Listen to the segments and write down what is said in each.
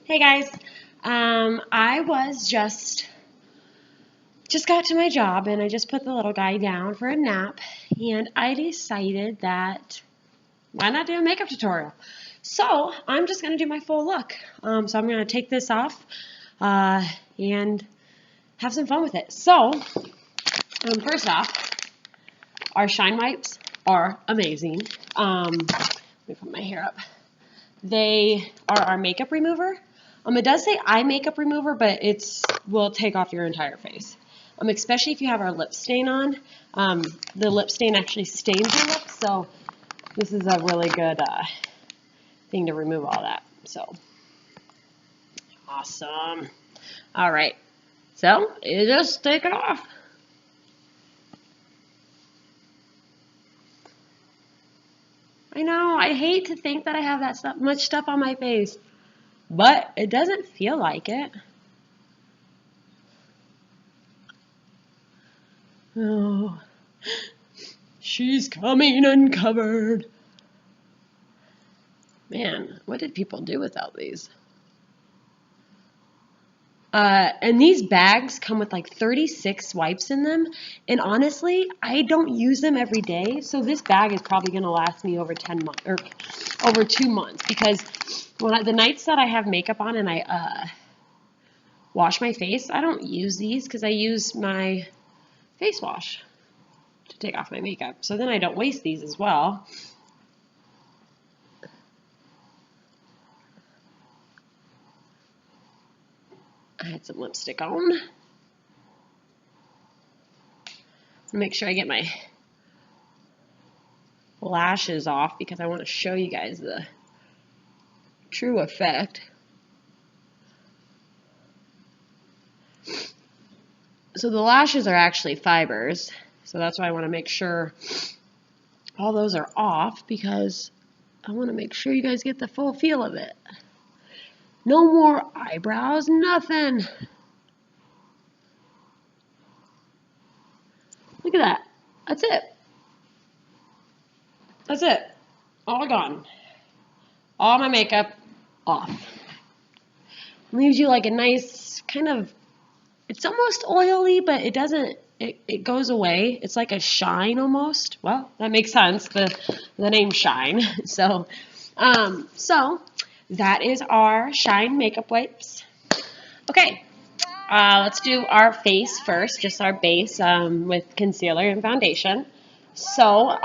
Hey guys, I was just got to my job and I just put the little guy down for a nap, and I decided that why not do a makeup tutorial? So I'm just gonna do my full look. So I'm gonna take this off and have some fun with it. So first off, our shine wipes are amazing. Let me put my hair up. They are our makeup remover. It does say eye makeup remover, but will take off your entire face. Especially if you have our lip stain on. The lip stain actually stains your lips, so this is a really good thing to remove all that. So, awesome. All right, so you just take it off. I know, I hate to think that I have that much stuff on my face, but it doesn't feel like it. Oh, she's coming uncovered. Man, what did people do without these? And these bags come with like 36 wipes in them. And honestly, I don't use them every day. So this bag is probably going to last me over 10 months or over 2 months, because the nights that I have makeup on and I wash my face, I don't use these because I use my face wash to take off my makeup. So then I don't waste these as well. I had some lipstick on. Make sure I get my lashes off because I want to show you guys the true effect. So the lashes are actually fibers, so that's why I want to make sure all those are off, because I want to make sure you guys get the full feel of it. No more eyebrows, nothing. Look at that. That's it. That's it. All gone. All my makeup off. Leaves you like a nice kind of, it's almost oily, but it doesn't, it goes away. It's like a shine almost. Well, that makes sense, the name Shine. So that is our Shine makeup wipes. Okay, let's do our face first, just our base with concealer and foundation. So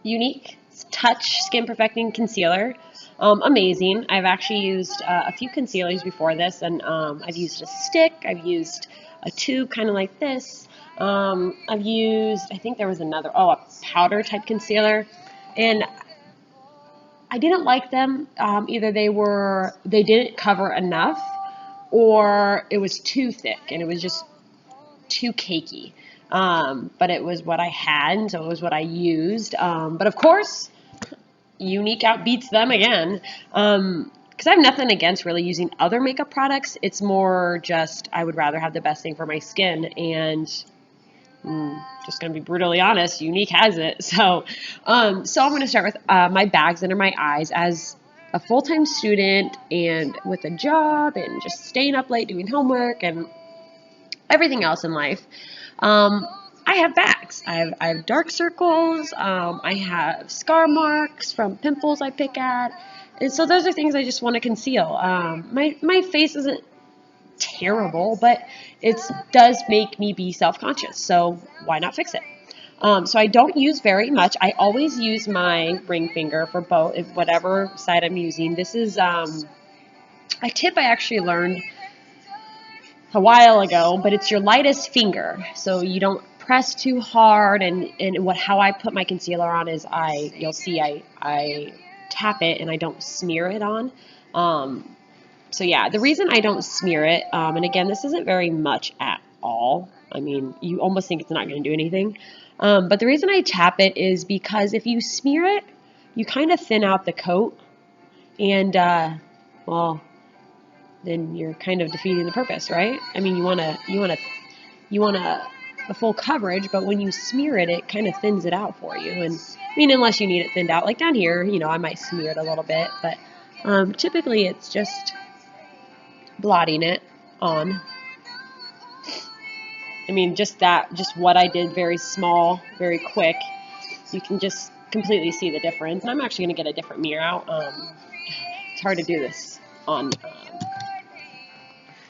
Younique Touch Skin Perfecting Concealer. Amazing. I've actually used a few concealers before this, and I've used a stick, I've used a tube kind of like this. I've used, I think there was another, a powder type concealer, and I didn't like them. Either they didn't cover enough, or it was too thick and it was just too cakey. But it was what I had, so it was what I used. But of course, Younique outbeats them again. Because I have nothing against really using other makeup products. It's more just I would rather have the best thing for my skin, and just going to be brutally honest, Younique has it. So I'm going to start with my bags under my eyes. As a full-time student and with a job and just staying up late doing homework and everything else in life, I have bags. I have dark circles. I have scar marks from pimples I pick at. And so those are things I just want to conceal. My face isn't terrible, but it does make me be self-conscious. So why not fix it? So I don't use very much. I always use my ring finger for both, whatever side I'm using. This is a tip I actually learned a while ago, but it's your lightest finger, so you don't press too hard. And how I put my concealer on is you'll see I tap it and I don't smear it on. So yeah, the reason I don't smear it, and again, this isn't very much at all. I mean, you almost think it's not going to do anything. But the reason I tap it is because if you smear it, you kind of thin out the coat, and well, then you're kind of defeating the purpose, right? I mean, you want a full coverage, but when you smear it, it kind of thins it out for you. And I mean, unless you need it thinned out, like down here, I might smear it a little bit, but typically it's just blotting it on. I mean, just what I did, very small, very quick. You can just completely see the difference. And I'm actually going to get a different mirror out. It's hard to do this on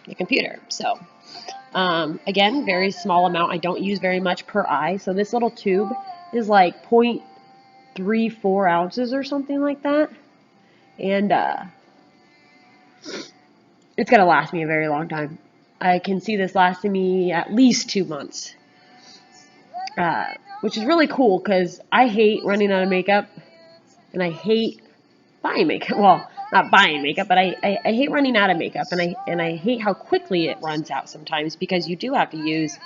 the computer. So, again, very small amount. I don't use very much per eye. So this little tube is like 0.34 ounces or something like that. And it's going to last me a very long time. I can see this lasting me at least 2 months. Which is really cool because I hate running out of makeup, and I hate buying makeup. Well, not buying makeup, but I hate running out of makeup, and I hate how quickly it runs out sometimes because you do have to use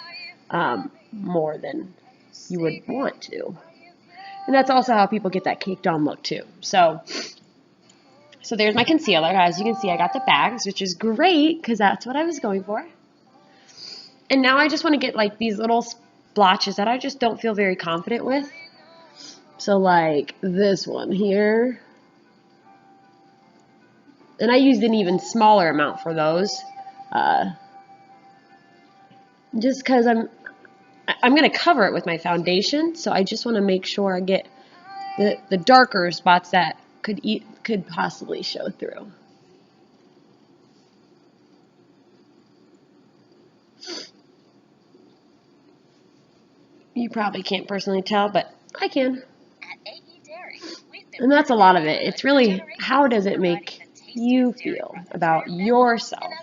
more than you would want to, and that's also how people get that caked on look too. So there's my concealer. As you can see, I got the bags, which is great because that's what I was going for. And now I just want to get like these little splotches that I just don't feel very confident with. So like this one here. And I used an even smaller amount for those. Just because I'm going to cover it with my foundation. So I just want to make sure I get the darker spots that could possibly show through. You probably can't personally tell, but I can. And that's a lot of it. It's really, how does it make you feel about yourself?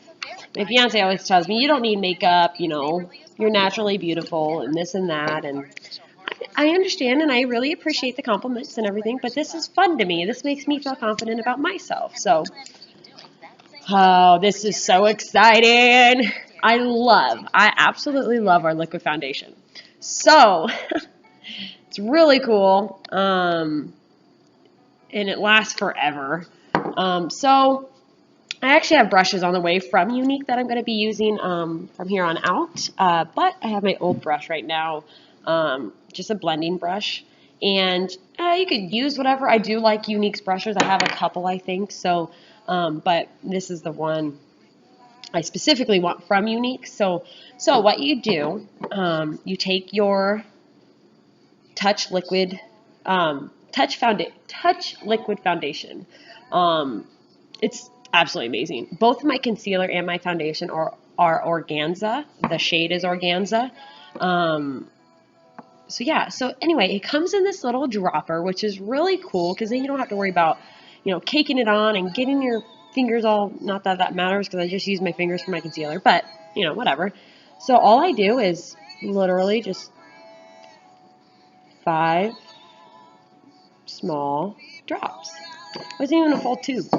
My fiance always tells me, you don't need makeup, you know, you're naturally beautiful and this and that. And I understand, and I really appreciate the compliments and everything, but this is fun to me. This makes me feel confident about myself. So, oh, this is so exciting. I absolutely love our liquid foundation. So, it's really cool, and it lasts forever. So, I actually have brushes on the way from Younique that I'm going to be using from here on out, but I have my old brush right now, just a blending brush, and you could use whatever. I do like Younique's brushes. I have a couple, I think, so, but this is the one I specifically want from Younique. So what you do, you take your Touch Liquid Foundation. It's absolutely amazing. Both my concealer and my foundation are organza. The shade is organza. So yeah, so anyway, it comes in this little dropper, which is really cool because then you don't have to worry about, you know, caking it on and getting your fingers all, not that that matters because I just use my fingers for my concealer, but, you know, whatever. So all I do is literally just 5 small drops. It wasn't even a full tube,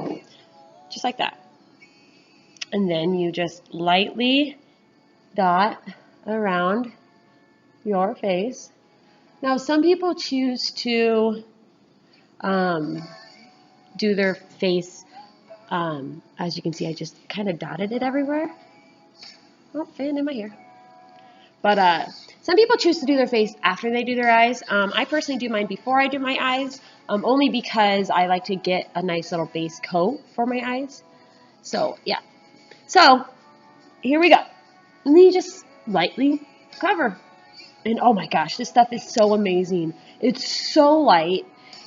just like that. And then you just lightly dot around your face. Now, some people choose to do their face, as you can see, I just kind of dotted it everywhere. Oh, fan in my hair. But some people choose to do their face after they do their eyes. I personally do mine before I do my eyes, only because I like to get a nice little base coat for my eyes. So, yeah. So, here we go. And then you just lightly cover. And oh my gosh, this stuff is so amazing. It's so light.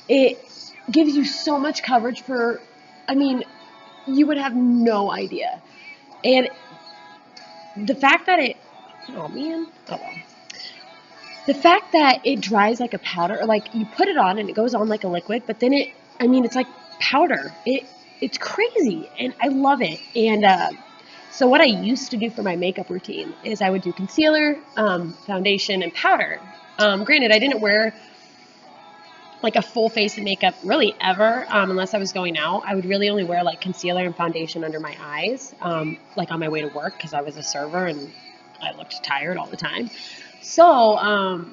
It gives you so much coverage for, I mean, you would have no idea. And the fact that it, oh man, oh well. The fact that it dries like a powder, like you put it on and it goes on like a liquid, but then it's like powder. It's crazy, and I love it. And so what I used to do for my makeup routine is I would do concealer, foundation, and powder. Granted, I didn't wear like a full face of makeup really ever, unless I was going out. I would really only wear like concealer and foundation under my eyes, like on my way to work because I was a server and I looked tired all the time. So,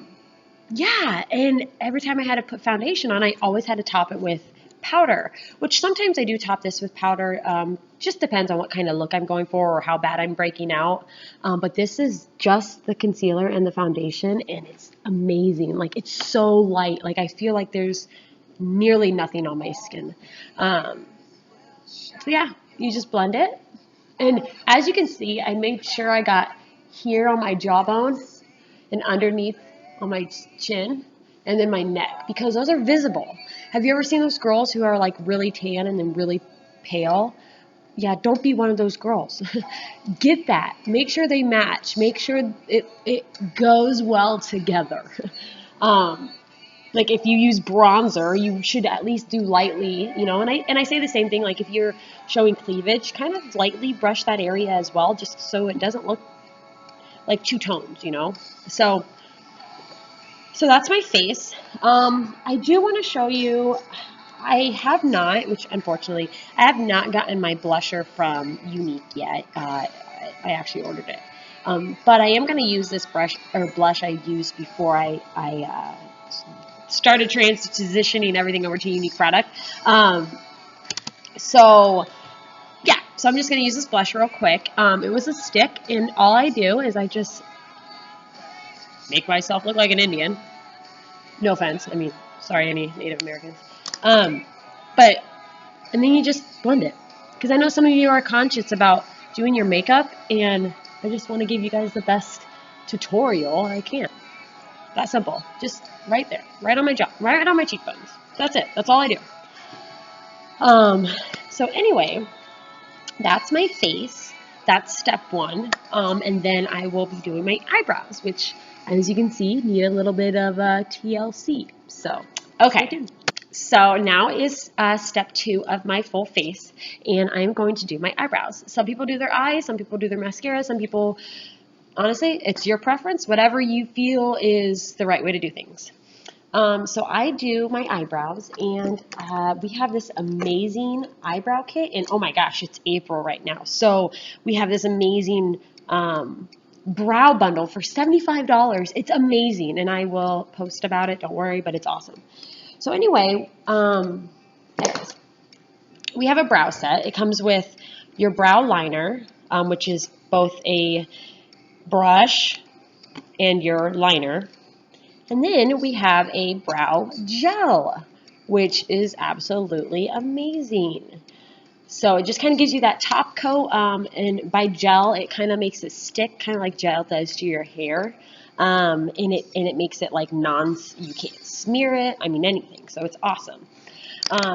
yeah, and every time I had to put foundation on, I always had to top it with powder, which sometimes I do top this with powder. Just depends on what kind of look I'm going for or how bad I'm breaking out. But this is just the concealer and the foundation, and it's amazing. Like, it's so light. Like, I feel like there's nearly nothing on my skin. So, yeah, you just blend it. And as you can see, I made sure I got here on my jawbone and underneath on my chin and then my neck because those are visible. Have you ever seen those girls who are like really tan and then really pale? Yeah, don't be one of those girls. Get that. Make sure they match. Make sure it goes well together. Um, like if you use bronzer, you should at least do lightly, you know, and I say the same thing, like if you're showing cleavage, kind of lightly brush that area as well, just so it doesn't look like two tones, you know. So that's my face. I do want to show you, I have not, which unfortunately, I have not gotten my blusher from Younique yet. I actually ordered it. But I am going to use this blush I used before I started transitioning everything over to Younique product. So I'm just going to use this blush real quick. It was a stick, and all I do is I just make myself look like an Indian. No offense. I mean, sorry, any Native Americans. But, and then you just blend it. Because I know some of you are conscious about doing your makeup, and I just want to give you guys the best tutorial I can. That simple. Just right there. Right on my jaw. Right on my cheekbones. That's it. That's all I do. So anyway, that's my face. That's step one. And then I will be doing my eyebrows, which, as you can see, need a little bit of TLC. So, okay. So now is step two of my full face, and I'm going to do my eyebrows. Some people do their eyes, some people do their mascara, some people, honestly, it's your preference, whatever you feel is the right way to do things. So I do my eyebrows, and we have this amazing eyebrow kit, and oh my gosh, it's April right now. So we have this amazing brow bundle for $75. It's amazing, and I will post about it, don't worry, but it's awesome. So anyway, we have a brow set. It comes with your brow liner, which is both a brush and your liner. And then we have a brow gel, which is absolutely amazing. So it just kind of gives you that top coat, and by gel, it kind of makes it stick, kind of like gel does to your hair. And it makes it like you can't smear it, I mean anything, so it's awesome.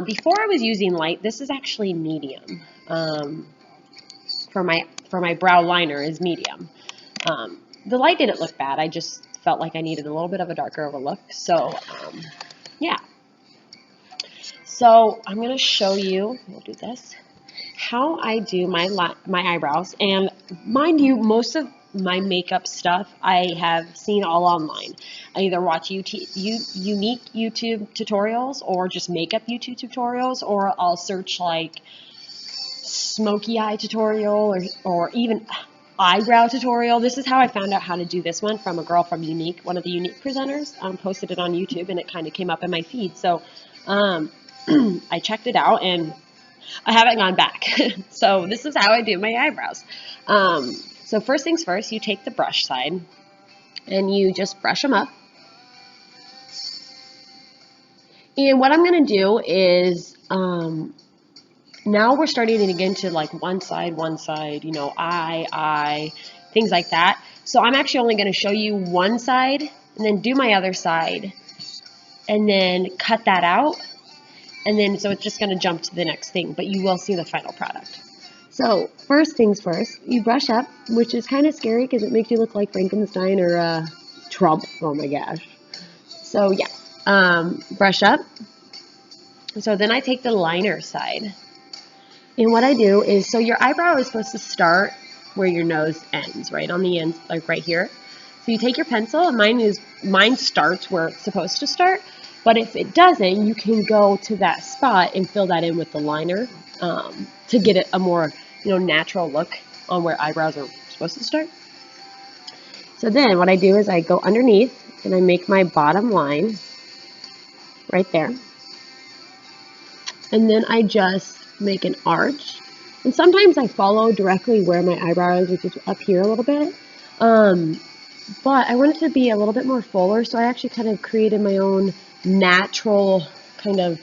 Before I was using light, this is actually medium. For my brow liner is medium. The light didn't look bad, I just felt like I needed a little bit of a darker of a look, so yeah. So I'm going to show you, we'll do this, how I do my eyebrows. And mind you, most of my makeup stuff I have seen all online. I either watch Younique YouTube tutorials or just makeup YouTube tutorials, or I'll search like smoky eye tutorial or even eyebrow tutorial. This is how I found out how to do this one, from a girl from Younique, one of the Younique presenters. Posted it on YouTube, and it kind of came up in my feed. So I checked it out, and I haven't gone back. So this is how I do my eyebrows. So first things first, you take the brush side and you just brush them up. And what I'm going to do is, now we're starting to get into like one side, you know, eye, things like that. So I'm actually only going to show you one side and then do my other side and then cut that out. And then, so it's just going to jump to the next thing, but you will see the final product. So first things first, you brush up, which is kind of scary because it makes you look like Frankenstein or Trump. Oh my gosh. So yeah, brush up. So then I take the liner side. And what I do is, so your eyebrow is supposed to start where your nose ends, right on the end, like right here. So you take your pencil, and mine starts where it's supposed to start. But if it doesn't, you can go to that spot and fill that in with the liner to get it a more, you know, natural look on where eyebrows are supposed to start. So then what I do is I go underneath and I make my bottom line right there. And then I just make an arch. And sometimes I follow directly where my eyebrow is, which is up here a little bit. But I want it to be a little bit more fuller, so I actually kind of created my own natural kind of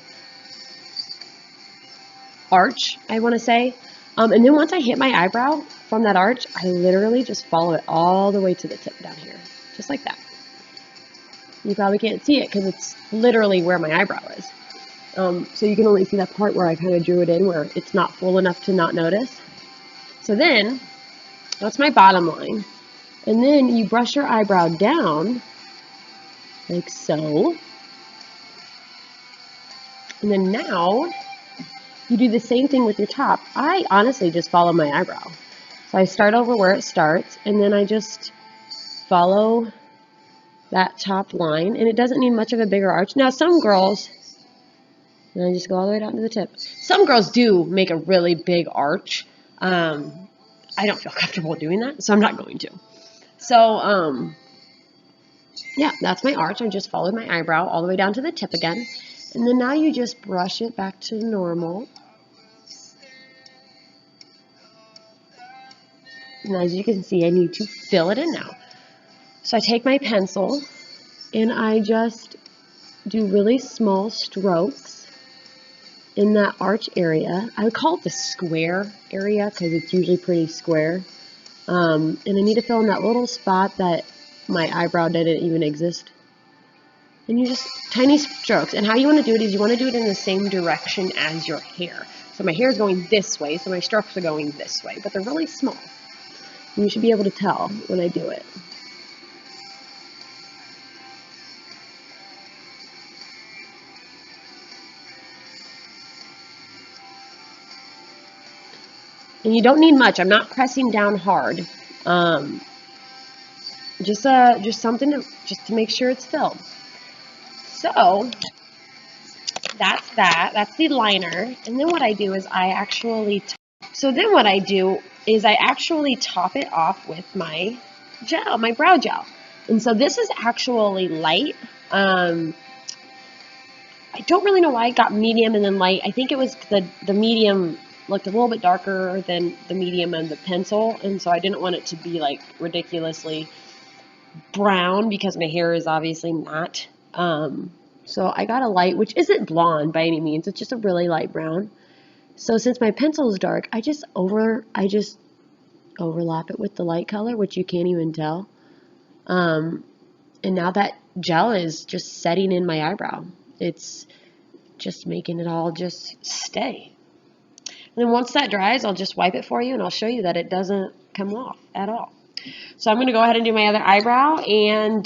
arch, I want to say. And then once I hit my eyebrow from that arch, I literally just follow it all the way to the tip down here, just like that. You probably can't see it because it's literally where my eyebrow is. So you can only see that part where I kind of drew it in where it's not full enough to not notice. So then, that's my bottom line. And then you brush your eyebrow down, like so. And then now, you do the same thing with your top. I honestly just follow my eyebrow. So I start over where it starts, and then I just follow that top line. And it doesn't need much of a bigger arch. Now, some girls, and I just go all the way down to the tip. Some girls do make a really big arch. I don't feel comfortable doing that, so I'm not going to. So, yeah, that's my arch. I just followed my eyebrow all the way down to the tip again. And then now you just brush it back to normal. And as you can see, I need to fill it in now. So I take my pencil and I just do really small strokes in that arch area. I would call it the square area because it's usually pretty square. And I need to fill in that little spot that my eyebrow didn't even exist. And you just, tiny strokes. And how you want to do it is you want to do it in the same direction as your hair. So my hair is going this way, so my strokes are going this way, but they're really small. And you should be able to tell when I do it. And you don't need much. I'm not pressing down hard. Just something to make sure it's filled. So that's that. That's the liner. And then what I do is I actually top it off with my gel, my brow gel. And so this is actually light. I don't really know why I got medium and then light. I think it was the medium looked a little bit darker than the medium and the pencil, and so I didn't want it to be like ridiculously brown because my hair is obviously not. So I got a light, which isn't blonde by any means. It's just a really light brown. So since my pencil is dark, I just overlap it with the light color, which you can't even tell. And now that gel is just setting in my eyebrow. It's just making it all just stay. And then once that dries, I'll just wipe it for you, and I'll show you that it doesn't come off at all. So I'm going to go ahead and do my other eyebrow and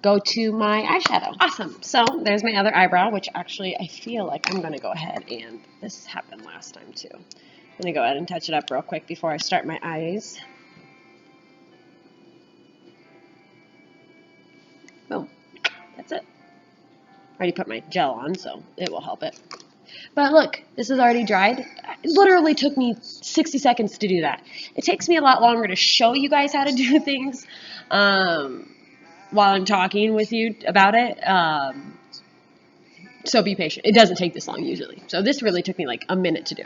go to my eyeshadow. Awesome. So there's my other eyebrow, which actually I feel like I'm going to go ahead and, this happened last time too. I'm going to go ahead and touch it up real quick before I start my eyes. Boom. That's it. I already put my gel on, so it will help it. But look, this is already dried. It literally took me 60 seconds to do that. It takes me a lot longer to show you guys how to do things while I'm talking with you about it. So be patient. It doesn't take this long usually. So this really took me like a minute to do.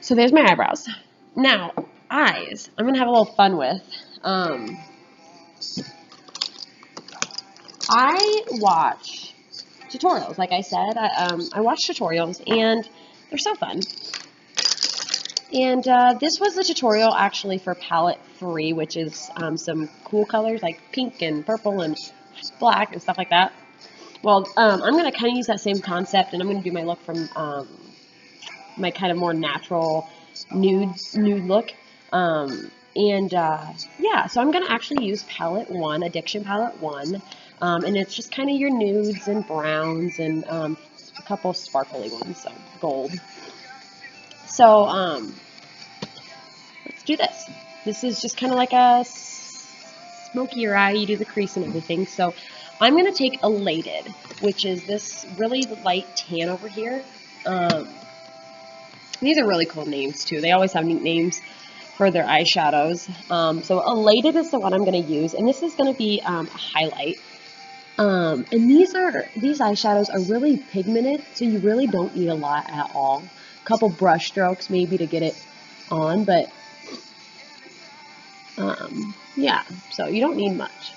So there's my eyebrows. Now, eyes. I'm going to have a little fun with. I watch tutorials, like I said. I watch tutorials, and they're so fun. And this was the tutorial actually for palette 3, which is some cool colors like pink and purple and black and stuff like that. Well, I'm going to kind of use that same concept, and I'm going to do my look from my kind of more natural nude look. Yeah, so I'm going to actually use palette 1, Addiction palette 1. And it's just kind of your nudes and browns and a couple sparkly ones, so gold. So let's do this. This is just kind of like a smokier eye. You do the crease and everything. So I'm going to take Elated, which is this really light tan over here. These are really cool names too. They always have neat names for their eyeshadows. So Elated is the one I'm going to use, and this is going to be a highlight. And these eyeshadows are really pigmented, so you really don't need a lot at all. A couple brush strokes maybe to get it on, but yeah, so you don't need much.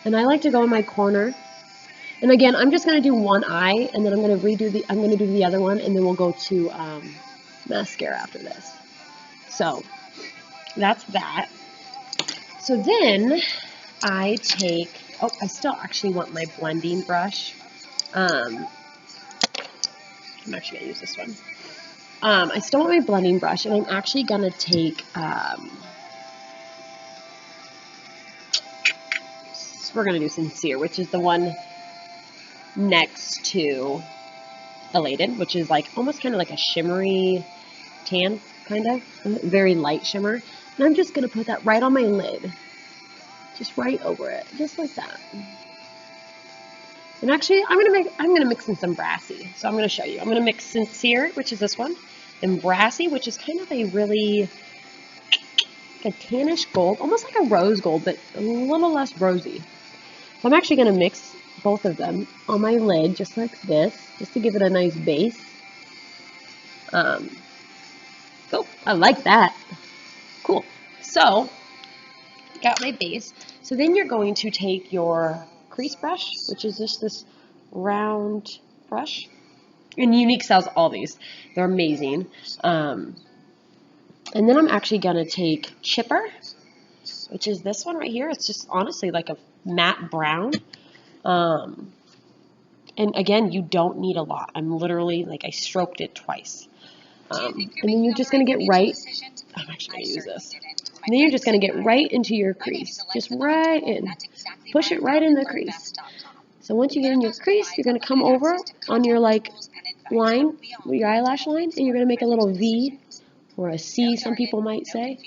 And I like to go in my corner And again, I'm just going to do one eye, and then I'm going to do the other one, and then we'll go to mascara after this. So that's that. So then I take, I still actually want my blending brush. I'm actually going to use this one. I still want my blending brush, and I'm actually going to take, we're going to do Sincere, which is the one next to Elated, which is like almost kind of like a shimmery tan, kind of, very light shimmer. And I'm just going to put that right on my lid, just right over it, just like that. And actually, I'm gonna mix in some Brassy. So I'm gonna show you. I'm gonna mix Sincere, which is this one, and Brassy, which is kind of a really like a tannish gold, almost like a rose gold, but a little less rosy. So I'm actually gonna mix both of them on my lid, just like this, just to give it a nice base. Oh, I like that. Cool. So, got my base. So then you're going to take your crease brush, which is just this round brush. And Younique sells all these. They're amazing. And then I'm actually going to take Chipper, which is this one right here. It's just honestly like a matte brown. And again, you don't need a lot. I'm literally, like, I stroked it twice. And then you're just going to get right, I'm actually going to use this. And then you're just going to get right into your crease. Just right in. Push it right in the crease. So once you get in your crease, you're going to come over on your, like, line, your eyelash line, and you're going to make a little V, or a C, some people might say.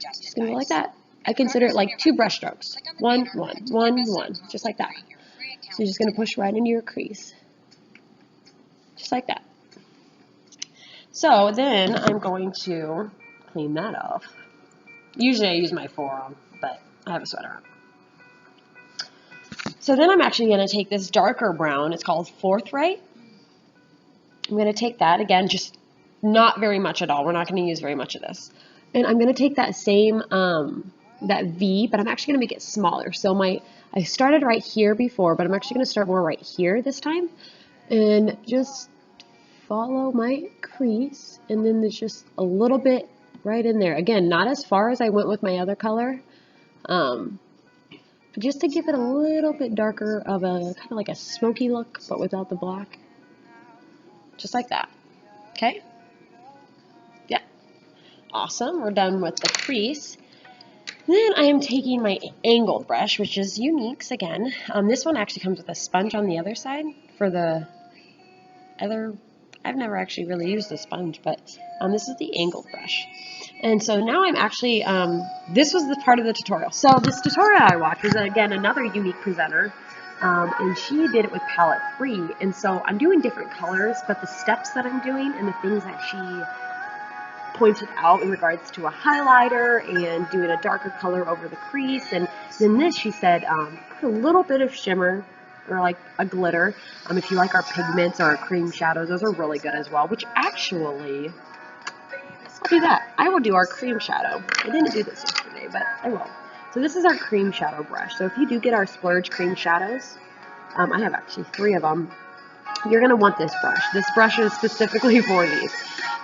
Just going to go like that. I consider it like 2 brush strokes. 1, 1, 1, 1. Just like that. So you're just going to push right into your crease. Just like that. So then I'm going to clean that off. Usually I use my forearm, but I have a sweater on. So then I'm actually going to take this darker brown. It's called Forthright. I'm going to take that. Again, just not very much at all. We're not going to use very much of this. And I'm going to take that same, that V, but I'm actually going to make it smaller. So I started right here before, but I'm actually going to start more right here this time. And just follow my crease, and then there's just a little bit right in there. Again, not as far as I went with my other color, but just to give it a little bit darker of a kind of like a smoky look, but without the black. Just like that. Okay? Yeah. Awesome. We're done with the crease. Then I am taking my angled brush, which is Younique's again. This one actually comes with a sponge on the other side for the other. I've never actually really used the sponge, but this is the angled brush. And so now I'm actually, this was the part of the tutorial. So this tutorial I watched is, again, another Younique presenter, and she did it with palette free. And so I'm doing different colors, but the steps that I'm doing and the things that she pointed out in regards to a highlighter and doing a darker color over the crease. And then this, she said, put a little bit of shimmer, or like a glitter. If you like our pigments or our cream shadows, those are really good as well, which actually, I'll do that. I will do our cream shadow. I didn't do this yesterday, but I will. So this is our cream shadow brush. So if you do get our Splurge cream shadows, I have actually 3 of them, you're going to want this brush. This brush is specifically for these.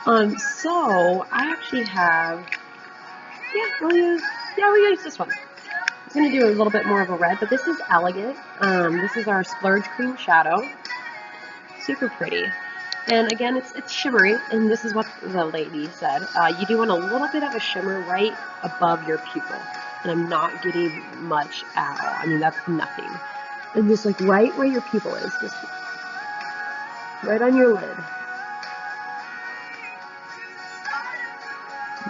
So I actually have, we'll use this one. I'm going to do a little bit more of a red, but this is Elegant. This is our Splurge Cream Shadow. Super pretty. And again, it's shimmery, and this is what the lady said. You do want a little bit of a shimmer right above your pupil. And I'm not getting much at all. I mean, that's nothing. And just like right where your pupil is, just right on your lid.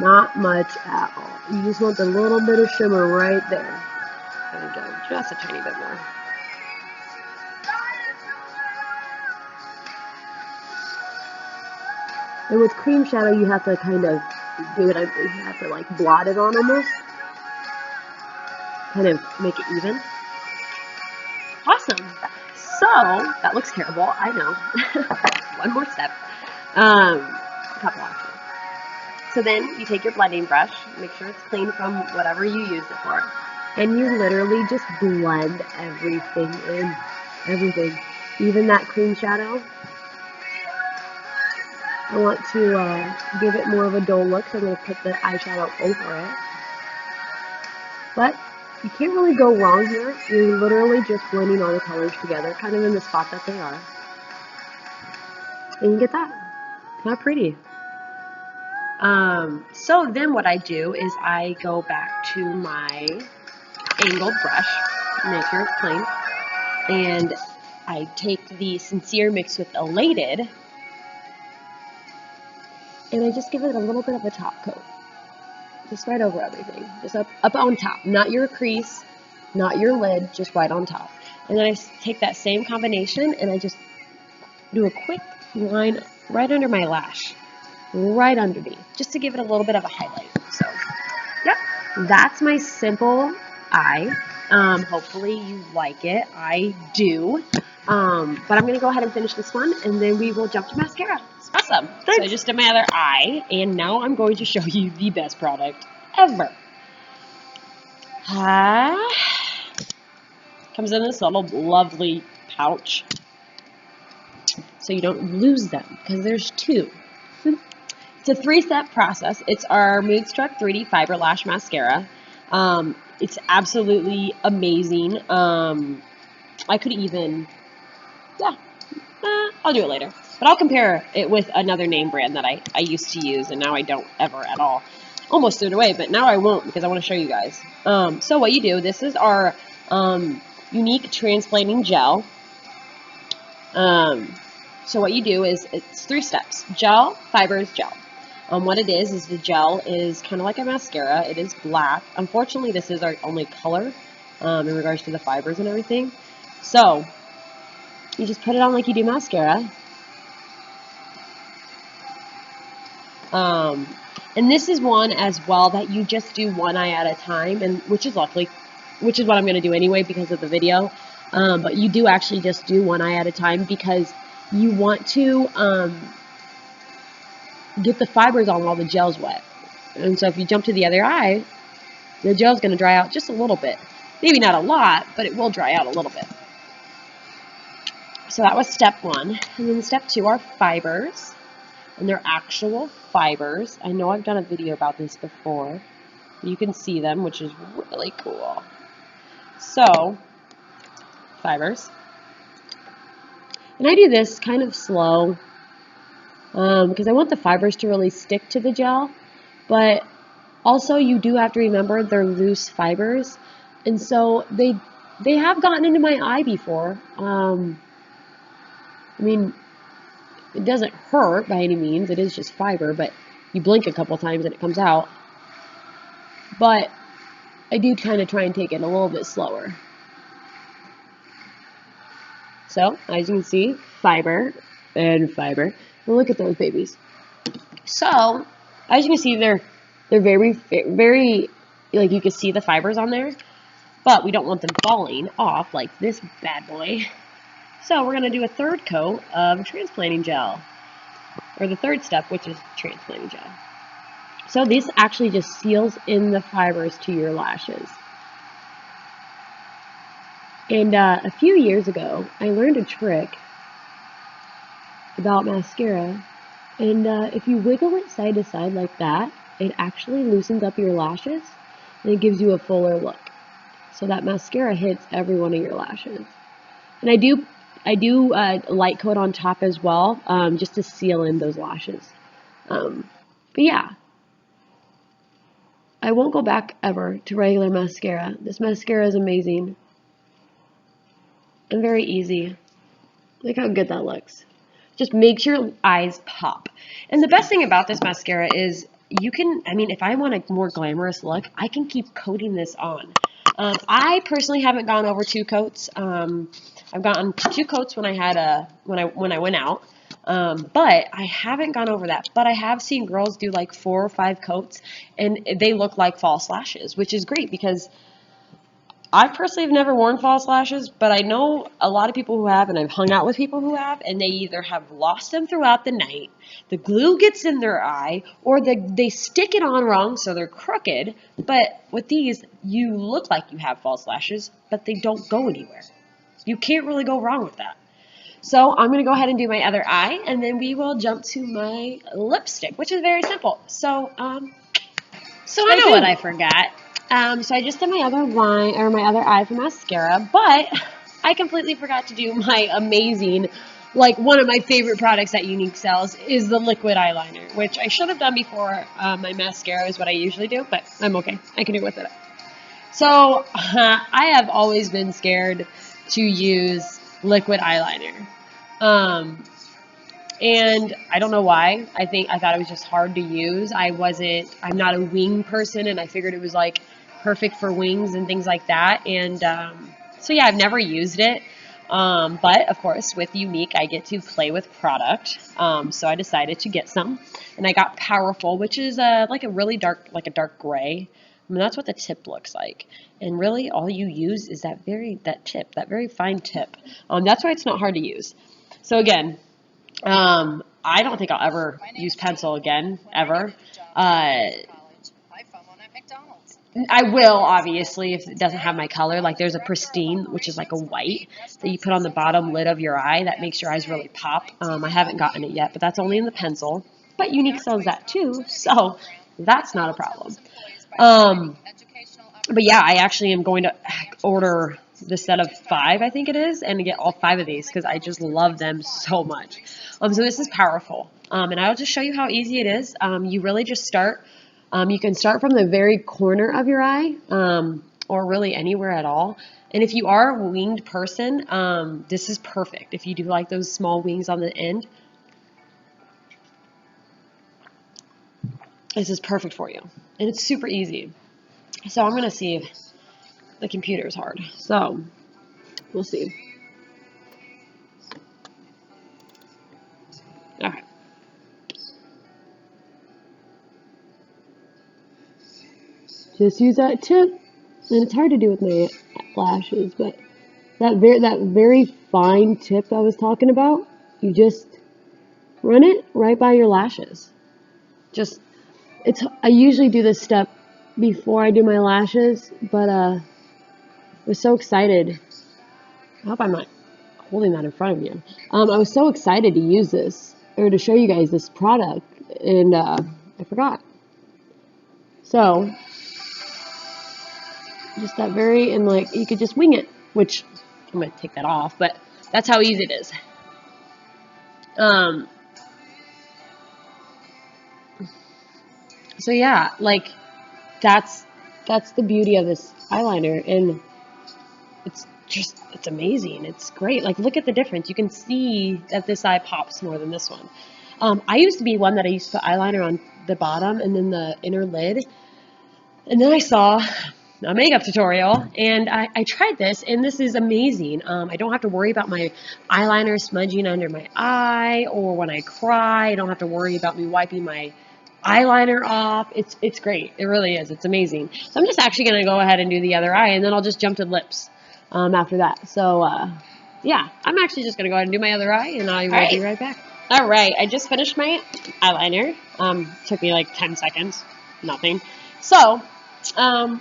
Not much at all. You just want a little bit of shimmer right there. And go just a tiny bit more. And with cream shadow, you have to kind of do it, you have to like blot it on almost. Kind of make it even. Awesome. So, that looks terrible, I know. One more step. A couple actually. So then you take your blending brush, make sure it's clean from whatever you used it for, and you literally just blend everything in. everything. Even that cream shadow, I want to give it more of a dull look, so I'm going to put the eyeshadow over it. But you can't really go wrong here. You're literally just blending all the colors together, kind of in the spot that they are. And you get that. How pretty. So then what I do is I go back to my angled brush, maker plain, and I take the Sincere mixed with Elated, and I just give it a little bit of a top coat. Just right over everything. Just up on top. Not your crease, not your lid, just right on top. And then I take that same combination and I just do a quick line right under my lash. Right underneath. Just to give it a little bit of a highlight. So, yep. That's my simple eye. Hopefully you like it. I do. But I'm going to go ahead and finish this one, and then we will jump to mascara. Awesome. Thanks. So I just did my other eye, and now I'm going to show you the best product ever. Comes in this little lovely pouch, so you don't lose them, because there's two. It's a 3-step process. It's our Moodstruck 3D Fiber Lash Mascara. It's absolutely amazing. I could even, I'll do it later. But I'll compare it with another name brand that I used to use, and now I don't ever at all. Almost threw it away, but now I won't because I want to show you guys. So what you do, this is our unique transplanting gel. So what you do is, it's 3 steps. Gel, fibers, gel. What it is the gel is kind of like a mascara. It is black. Unfortunately, this is our only color in regards to the fibers and everything. So you just put it on like you do mascara. And this is one as well that you just do one eye at a time, and which is what I'm going to do anyway because of the video. But you do actually just do one eye at a time because you want to get the fibers on while the gel's wet. And so if you jump to the other eye, the gel's going to dry out just a little bit. Maybe not a lot, but it will dry out a little bit. So that was step 1. And then step 2 are fibers. And they're actual fibers. I know I've done a video about this before. You can see them, which is really cool. So, fibers. And I do this kind of slow because I want the fibers to really stick to the gel. But also you do have to remember they're loose fibers. And so they have gotten into my eye before. I mean, it doesn't hurt by any means. It is just fiber, but you blink a couple times and it comes out. But I do kind of try and take it a little bit slower. So, as you can see, fiber and fiber. Well, look at those babies. So, as you can see, they're very, very, like you can see the fibers on there, but we don't want them falling off like this bad boy. So we're going to do a 3rd coat of transplanting gel, or the 3rd step, which is transplanting gel. So this actually just seals in the fibers to your lashes. And a few years ago, I learned a trick about mascara, and if you wiggle it side to side like that, it actually loosens up your lashes, and it gives you a fuller look. So that mascara hits every one of your lashes. And I do light coat on top as well, just to seal in those lashes. But yeah, I won't go back ever to regular mascara. This mascara is amazing and very easy. Look how good that looks. Just makes your eyes pop. And the best thing about this mascara is you can, I mean, if I want a more glamorous look, I can keep coating this on. I personally haven't gone over 2 coats. I've gotten 2 coats when I had when I went out, but I haven't gone over that. But I have seen girls do like 4 or 5 coats, and they look like false lashes, which is great because I personally have never worn false lashes, but I know a lot of people who have, and I've hung out with people who have, and they either have lost them throughout the night, the glue gets in their eye, or they stick it on wrong so they're crooked. But with these, you look like you have false lashes, but they don't go anywhere You can't really go wrong with that. So I'm going to go ahead and do my other eye, and then we will jump to my lipstick, which is very simple. So, I know what I forgot. So I just did my other line, or my other eye for mascara, but I completely forgot to do my amazing, like one of my favorite products that Younique sells is the liquid eyeliner, which I should have done before my mascara is what I usually do, but I'm okay. I can do it with it. So I have always been scared to use liquid eyeliner. And I don't know why. I thought it was just hard to use. I'm not a wing person, and I figured it was like perfect for wings and things like that. And so yeah, I've never used it. But of course, with Younique, I get to play with product. So I decided to get some, and I got Powerful, which is like a really dark, like a dark gray. I mean, that's what the tip looks like. And really, all you use is that very fine tip. That's why it's not hard to use. So again, I don't think I'll ever use pencil again, ever. I will, obviously, if it doesn't have my color. Like, there's a Pristine, which is like a white that you put on the bottom lid of your eye that makes your eyes really pop. I haven't gotten it yet, but that's only in the pencil. But Younique sells that too, so that's not a problem. But yeah, I actually am going to order the set of 5, I think it is, and get all 5 of these because I just love them so much. So this is Powerful, and I'll just show you how easy it is. You really just start. You can start from the very corner of your eye, or really anywhere at all. And if you are a winged person, this is perfect. If you do like those small wings on the end, this is perfect for you. And it's super easy. So I'm going to see if the computer is hard. So we'll see. Okay. Just use that tip. And it's hard to do with my lashes, but that very fine tip I was talking about, you just run it right by your lashes. I usually do this step before I do my lashes, but I was so excited. I hope I'm not holding that in front of you. I was so excited to use this, or to show you guys this product, and I forgot. So, just that and like, you could just wing it, which, I'm going to take that off, but that's how easy it is. So yeah, like, that's the beauty of this eyeliner, and it's amazing. It's great. Like, look at the difference. You can see that this eye pops more than this one. I used to be one that I used to put eyeliner on the bottom and then the inner lid. And then I saw a makeup tutorial, and I tried this, and this is amazing. I don't have to worry about my eyeliner smudging under my eye, or when I cry, I don't have to worry about me wiping my eyeliner off. It's great. It really is. It's amazing. So I'm just actually going to go ahead and do the other eye, and then I'll just jump to lips after that. So, yeah, I'm actually just going to go ahead and do my other eye, and I will be right back. All right, I just finished my eyeliner. Took me like 10 seconds. Nothing. So,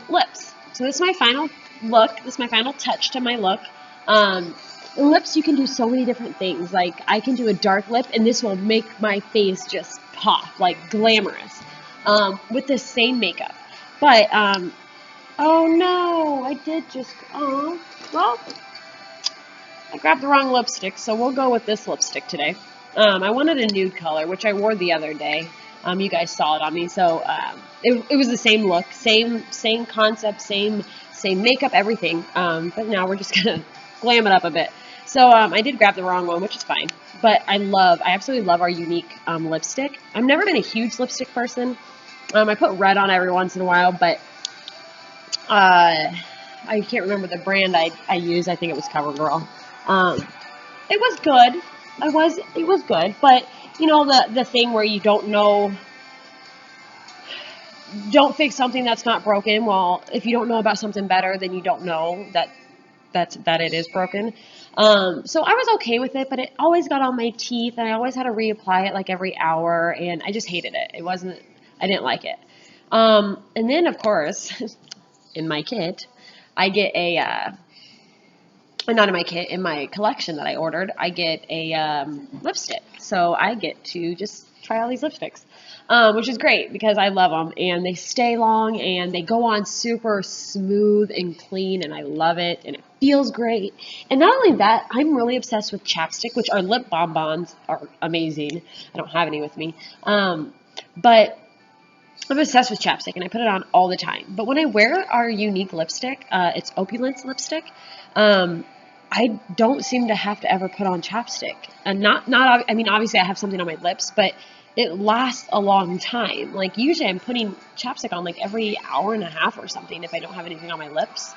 lips. So this is my final look. This is my final touch to my look. Lips, you can do so many different things. Like, I can do a dark lip, and this will make my face just pop, like glamorous, with the same makeup. But, oh no, well, I grabbed the wrong lipstick, so we'll go with this lipstick today. I wanted a nude color, which I wore the other day. You guys saw it on me, so it was the same look, same concept, same makeup, everything. But now we're just gonna glam it up a bit. So I did grab the wrong one, which is fine. But I absolutely love our Younique lipstick. I've never been a huge lipstick person. I put red on every once in a while, but I can't remember the brand I used. I think it was CoverGirl. It was good. It was good, but you know the thing where you don't fix something that's not broken. Well, if you don't know about something better, then you don't know that it is broken. So I was okay with it, but it always got on my teeth, and I always had to reapply it like every hour, and I just hated it. I didn't like it. And then of course, in my kit, I get not in my kit, in my collection that I ordered, I get a lipstick. So I get to just try all these lipsticks, which is great because I love them and they stay long and they go on super smooth and clean and I love it and it feels great. And not only that, I'm really obsessed with chapstick, which our lip bonbons are amazing. I don't have any with me. But I'm obsessed with chapstick and I put it on all the time. But when I wear our unique lipstick, it's Opulence lipstick, I don't seem to have to ever put on chapstick. And I mean, obviously I have something on my lips, but it lasts a long time. Like usually I'm putting chapstick on like every hour and a half or something if I don't have anything on my lips.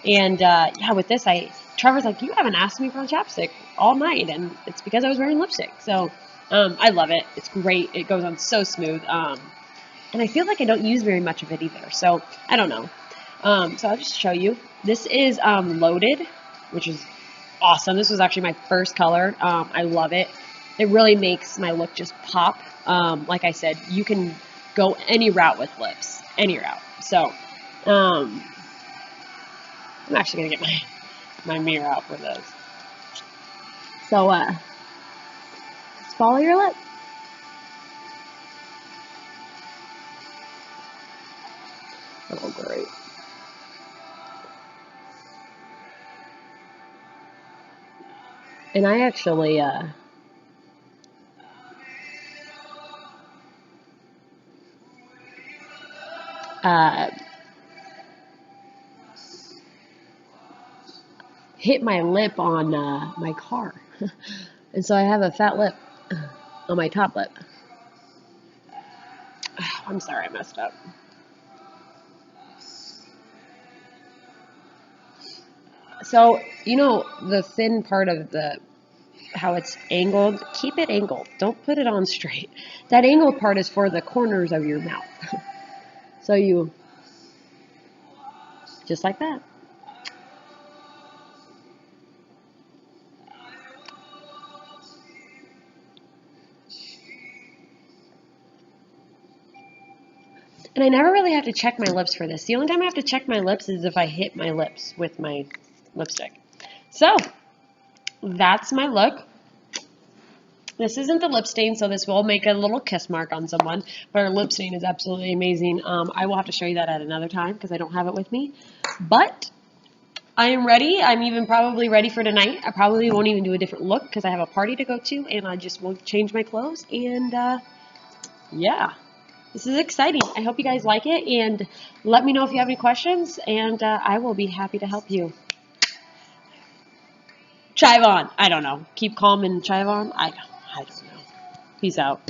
And yeah, with this, Trevor's like, you haven't asked me for a chapstick all night, and it's because I was wearing lipstick. So I love it. It's great. It goes on so smooth. And I feel like I don't use very much of it either. So I don't know. So I'll just show you. This is Loaded, which is awesome. This was actually my first color. I love it. It really makes my look just pop. Like I said, you can go any route with lips, any route. So I'm actually gonna get my mirror out for this. So just follow your lip. Oh, great. And I actually hit my lip on my car. And so I have a fat lip on my top lip. I'm sorry I messed up. So, you know, the thin part of how it's angled, keep it angled. Don't put it on straight. That angled part is for the corners of your mouth. So you, just like that. And I never really have to check my lips for this. The only time I have to check my lips is if I hit my lips with my lipstick. So, that's my look. This isn't the lip stain, so this will make a little kiss mark on someone, but our lip stain is absolutely amazing. I will have to show you that at another time because I don't have it with me. But I am ready. I'm even probably ready for tonight. I probably won't even do a different look because I have a party to go to, and I just won't change my clothes. And yeah, this is exciting. I hope you guys like it, and let me know if you have any questions, and I will be happy to help you. Chivon. I don't know. Keep calm and Chivon. I don't know. Peace out.